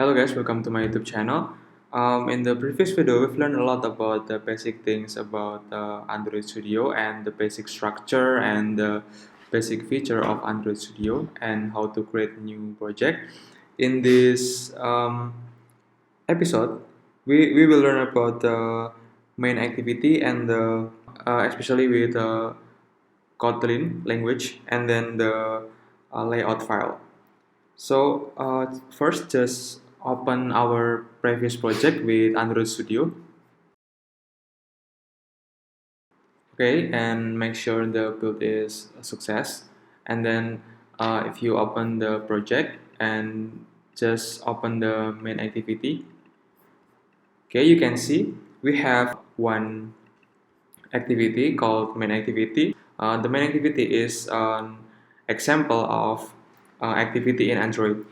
Hello guys, welcome to my YouTube channel. In the previous video, we've learned a lot about the basic things about Android Studio and the basic structure and the basic feature of Android Studio and how to create a new project. In this episode, we will learn about the main activity and the especially with the Kotlin language and then the layout file. So first, just open our previous project with Android Studio. Okay, and make sure the build is a success. And then if you open the project and just open the main activity, okay, you can see we have one activity called main activity. The main activity is an example of activity in Android.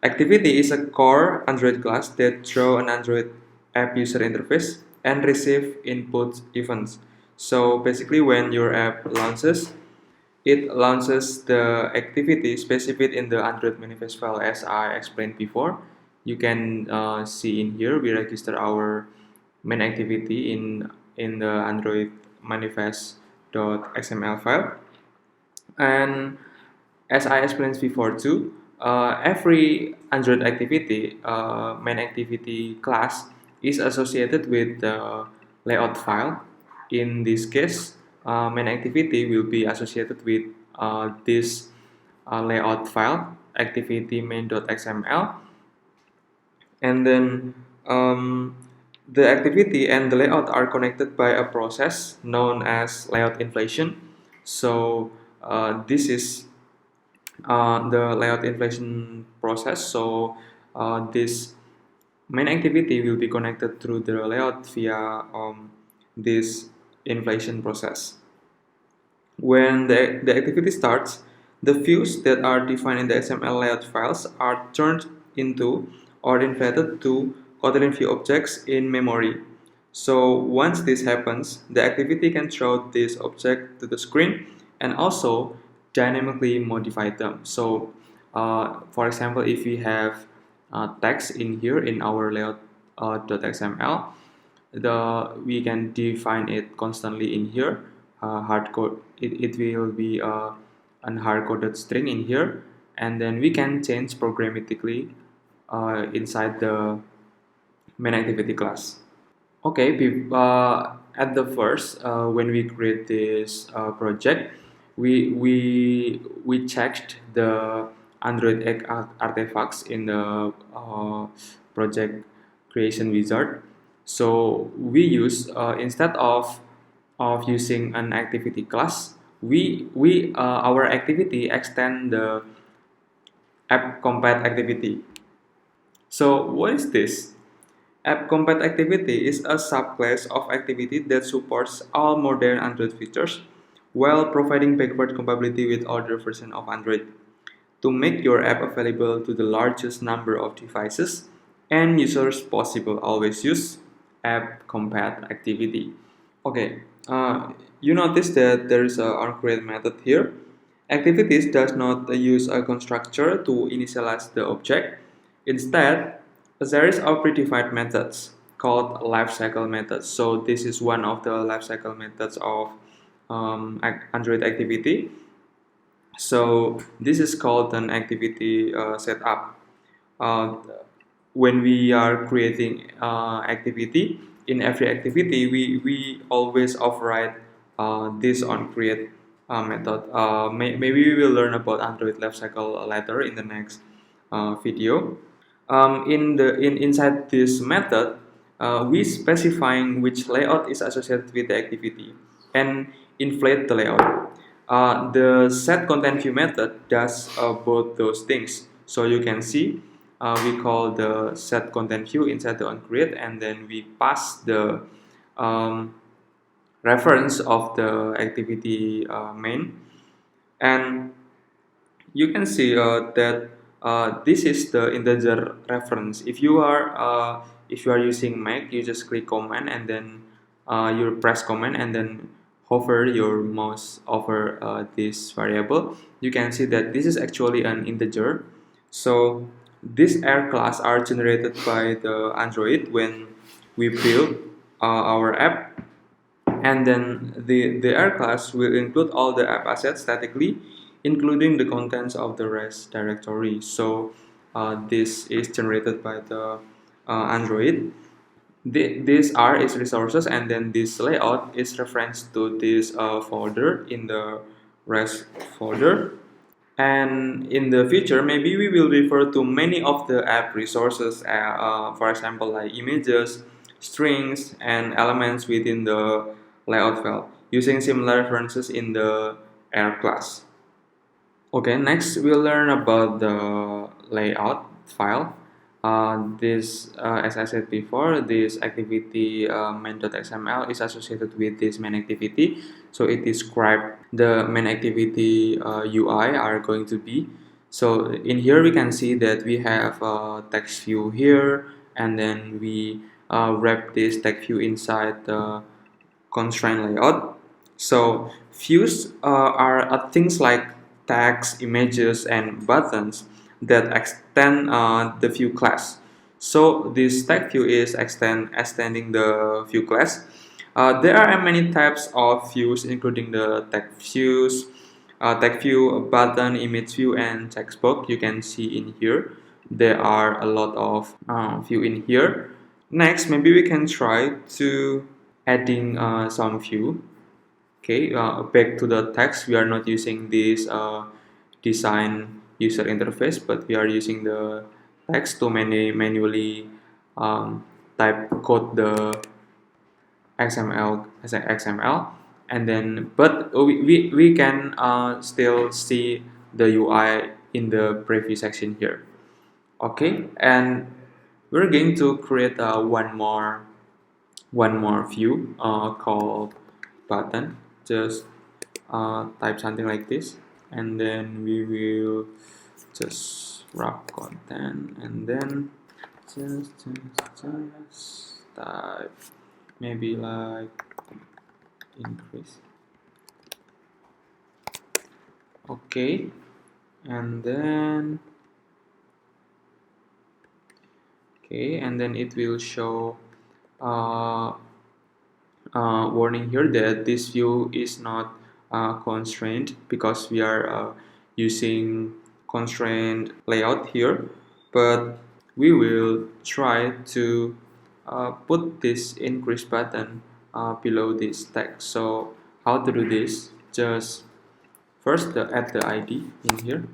Activity is a core Android class that draws an Android app user interface and receive input events. So basically when your app launches, it launches the activity specified in the Android manifest file as I explained before. You can see in here we register our main activity in the Android manifest.xml file. And as I explained before too, every Android activity, main activity class is associated with the layout file. In this case, main activity will be associated with this layout file, activity main.xml, and then the activity and the layout are connected by a process known as layout inflation. So this is the layout inflation process. So this main activity will be connected through the layout via this inflation process. When the activity starts, the views that are defined in the XML layout files are turned into or inflated to Kotlin view objects in memory. So once this happens, the activity can throw this object to the screen and also dynamically modify them. So for example, if we have text in here in our layout.xml, we can define it constantly in here. Hardcode it will be an hard-coded string in here, and then we can change programmatically inside the main activity class. Okay, at the first when we create this project, we checked the Android artifacts in the project creation wizard. So we use instead of using an activity class, we our activity extend the app compat activity. So what is this? App compat activity is a subclass of activity that supports all modern Android features while providing backward compatibility with older versions of Android. To make your app available to the largest number of devices and users possible, always use app compat activity. Okay, you notice that there is a onCreate method here. Activities does not use a constructor to initialize the object. Instead, there is a predefined methods called lifecycle methods. So this is one of the lifecycle methods of Android activity. So this is called an activity setup. Uh, when we are creating activity, in every activity we always override this onCreate method. Maybe we will learn about Android lifecycle later in the next video. Inside this method, we specifying which layout is associated with the activity and inflate the layout. The set content view method does both those things. So you can see we call the set content view inside the onCreate, and then we pass the reference of the activity main, and you can see that this is the integer reference. If you are using Mac, you just click command and then you press command and then hover your mouse over this variable. You can see that this is actually an integer. So These air class are generated by the Android when we build our app, and then the air class will include all the app assets statically, including the contents of the REST directory. So this is generated by the Android. This R is resources, and then this layout is reference to this folder in the REST folder. And in the future, maybe we will refer to many of the app resources, for example, like images, strings, and elements within the layout file, using similar references in the R class. Okay, next we'll learn about the layout file. As I said before, this activity main.xml is associated with this main activity. So it describes the main activity UI are going to be. So in here we can see that we have a text view here, and then we wrap this text view inside the constraint layout. So views are things like tags, images, and buttons that extend the view class. So this tag view is extending the view class. There are many types of views, including the tag view, button, image view, and textbox. You can see in here. There are a lot of view in here. Next, maybe we can try to adding some view. Okay, back to the text, we are not using this design user interface, but we are using the text to manually type code the XML, and then but we can still see the UI in the preview section here. Okay, and we're going to create one more view called button. Just type something like this, and then we will just wrap content, and then just type maybe like increase. Okay, and then it will show warning here that this view is not constrained, because we are using constrained layout here, but we will try to put this increase button below this text. So how to do this? Just first add the ID in here.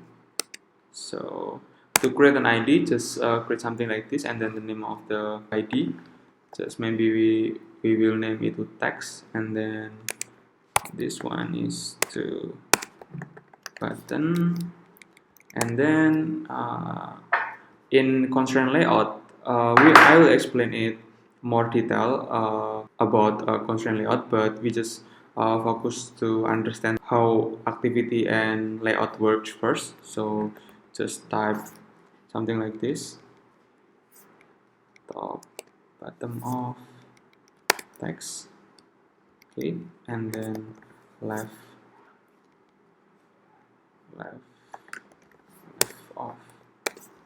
So to create an ID, just create something like this, and then the name of the ID. Just maybe we will name it to text, and then this one is to button, and then in constraint layout, I will explain it more detail about constraint layout, but we just focus to understand how activity and layout works first. So just type something like this: top, bottom of text. Okay, and then left off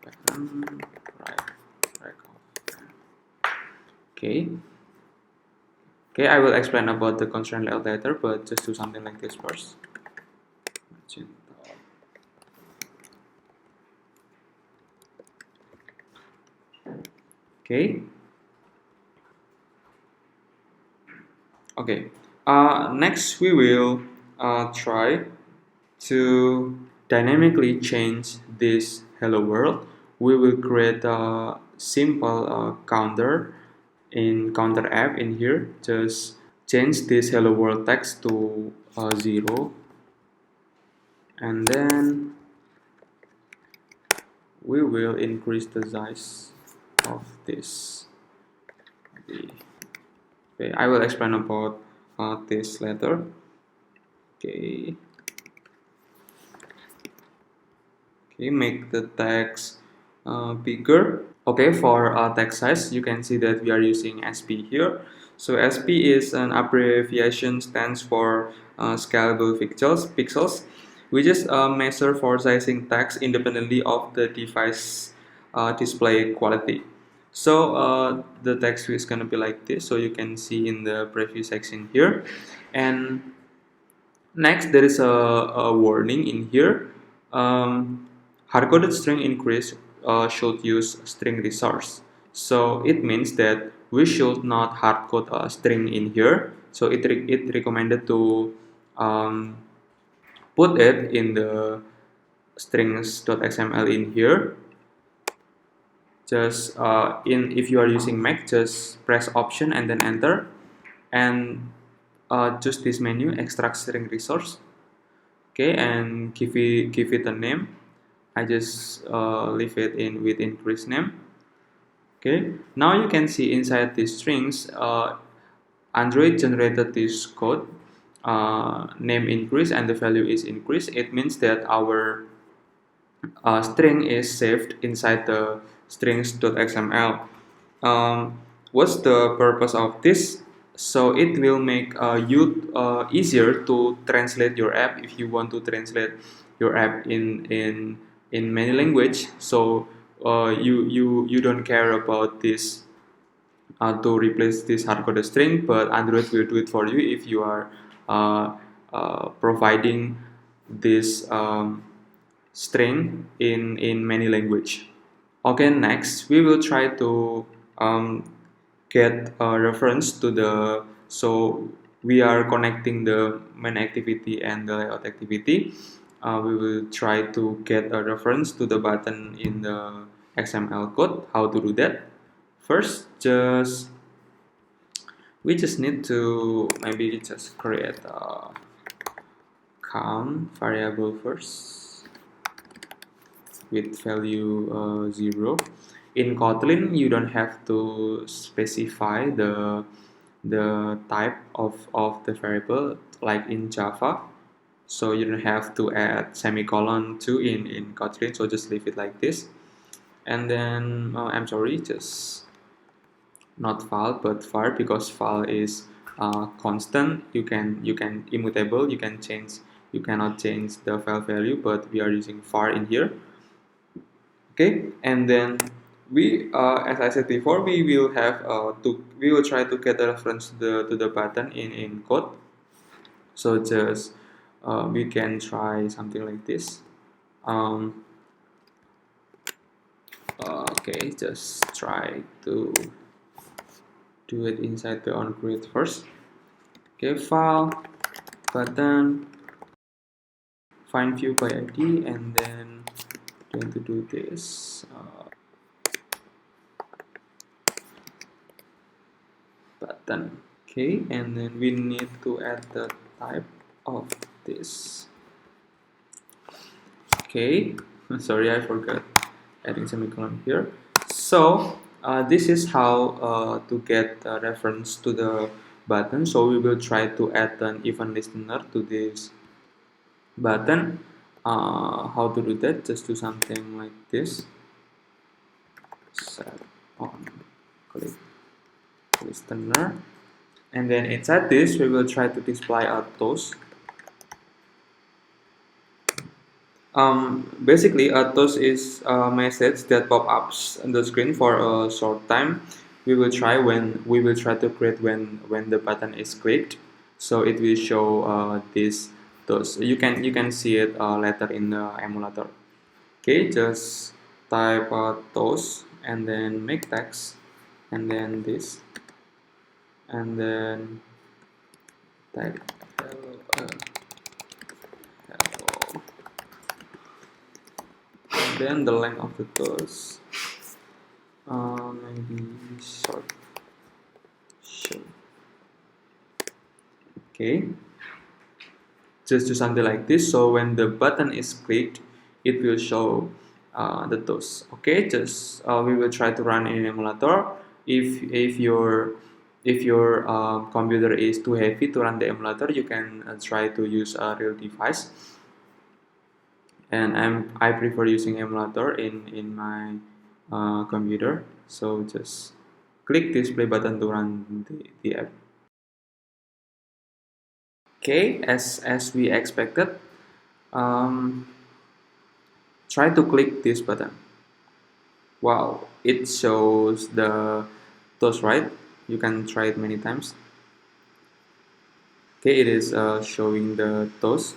button, right off. Okay, I will explain about the constraint layout later, but just do something like this first. Okay. Next we will try to dynamically change this hello world. We will create a simple counter in counter app in here. Just change this hello world text to 0, and then we will increase the size of this. Okay, I will explain about this later. Okay, make the text bigger. Okay, for text size, you can see that we are using SP here. So SP is an abbreviation, stands for scalable pixels. We just measure for sizing text independently of the device display quality. So the text is going to be like this, so you can see in the preview section here. And next, there is a warning in here. Hard-coded string increase should use string resource. So it means that we should not hard-code a string in here. So it recommended to um, put it in the strings.xml in here. Just if you are using Mac, just press Option and then Enter, and choose this menu, Extract String Resource. Okay, and give it a name. I just leave it in with increase name. Okay, now you can see inside these strings, Android generated this code, name increase and the value is increased. It means that our string is saved inside the strings.xml. What's the purpose of this? So it will make you easier to translate your app if you want to translate your app in many language. So you don't care about this to replace this hard-coded string, but Android will do it for you if you are providing this string in many language. Okay, next we will try to get a reference to the, so we are connecting the main activity and the layout activity. We will try to get a reference to the button in the XML code. How to do that? First, we just need to maybe just create a count variable first with value 0. In Kotlin, you don't have to specify the type of the variable like in Java. So you don't have to add semicolon 2 in Kotlin, so just leave it like this. And then, I'm sorry, just not file but var, because file is constant. You can immutable, you cannot change the file value, but we are using var in here. Okay, and then we as I said before, we will try to get a reference to the button in code. So just we can try something like this. um, okay, just try to do it inside the onCreate first. Okay, file, button, find view by ID, and then going to do this button. Okay, and then we need to add the type of this. Okay, sorry, I forgot adding semicolon here. So this is how to get a reference to the button. So we will try to add an event listener to this button. How to do that? Just do something like this. Set on click listener, and then inside this we will try to display a toast. Basically, a toast is a message that pop-ups on the screen for a short time. We will try to create when the button is clicked, so it will show this toast. You can see it later in the emulator. Okay, just type toast and then make text, and then this, and then type hello, hello. And then the length of the toast, maybe short. Okay, just do something like this. So when the button is clicked, it will show the toast. Okay, just we will try to run in emulator. If your computer is too heavy to run the emulator, you can try to use a real device. And I prefer using emulator in my computer. So just click this play button to run the app. Okay, as we expected, try to click this button. Wow, it shows the toast, right? You can try it many times. Okay, it is showing the toast.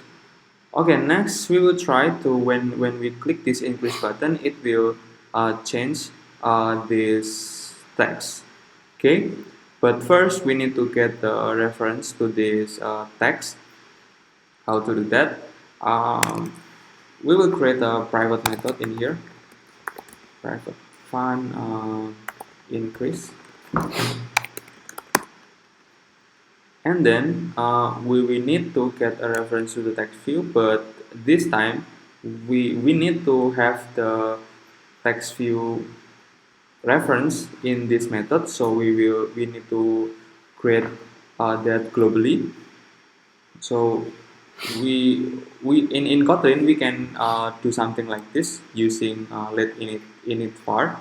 Okay, next we will try to when we click this increase button, it will change this text. Okay, but first we need to get the reference to this text. How to do that? Um, we will create a private method in here. Private fun increase, and then we need to get a reference to the text view, but this time we need to have the text view reference in this method, so we need to create that globally. So in Kotlin we can do something like this using let init var.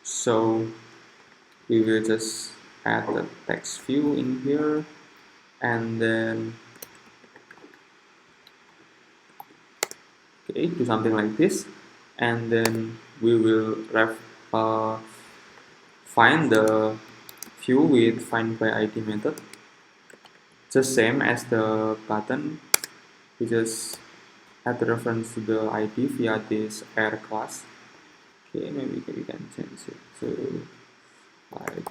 So we will just add the text view in here, and then okay, do something like this, and then we will uh, find the view with find by id method, just same as the button. We just add the reference to the id via this air class. Okay, maybe we can change it to like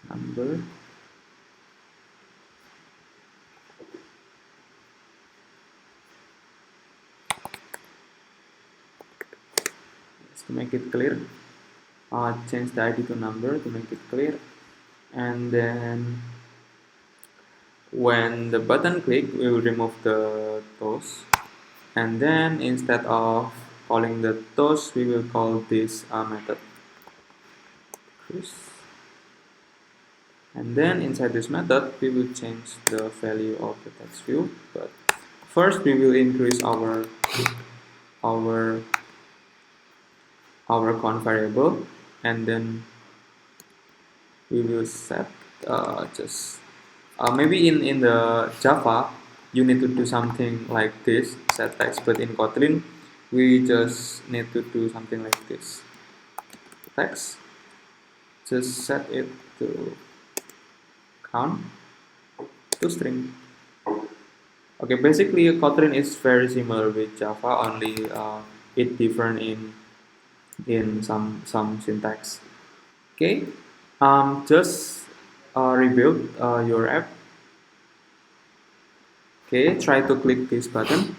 number. Just to make it clear, change the id to number to make it clear, and then when the button click, we will remove the toast, and then instead of calling the toast, we will call this method cruise. And then inside this method, we will change the value of the text view. But first, we will increase our count variable, and then we will set just maybe in the Java you need to do something like this, set text, but in Kotlin we just need to do something like this, text, just set it to count to string. Okay, basically Kotlin is very similar with Java, only it different in some syntax. Okay, just rebuild your app. Okay, try to click this button.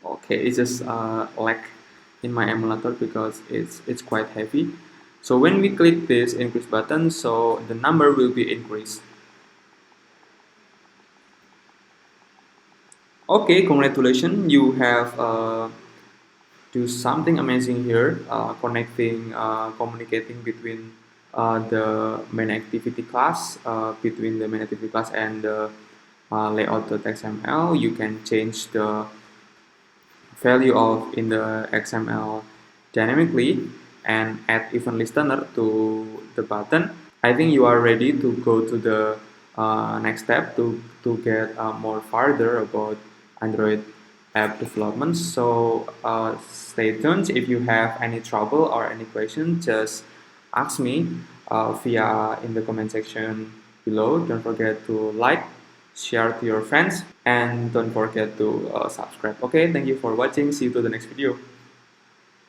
Okay, it's just lag in my emulator because it's quite heavy. So when we click this increase button, so the number will be increased. Okay, congratulations, you have do something amazing here, connecting, communicating between the main activity class, between the main activity class and the layout.xml. You can change the value of in the XML dynamically and add event listener to the button. I think you are ready to go to the next step to get more further about Android app development. So stay tuned. If you have any trouble or any question, just ask me via in the comment section below. Don't forget to like, share to your friends, and don't forget to subscribe. Okay, thank you for watching. See you to the next video.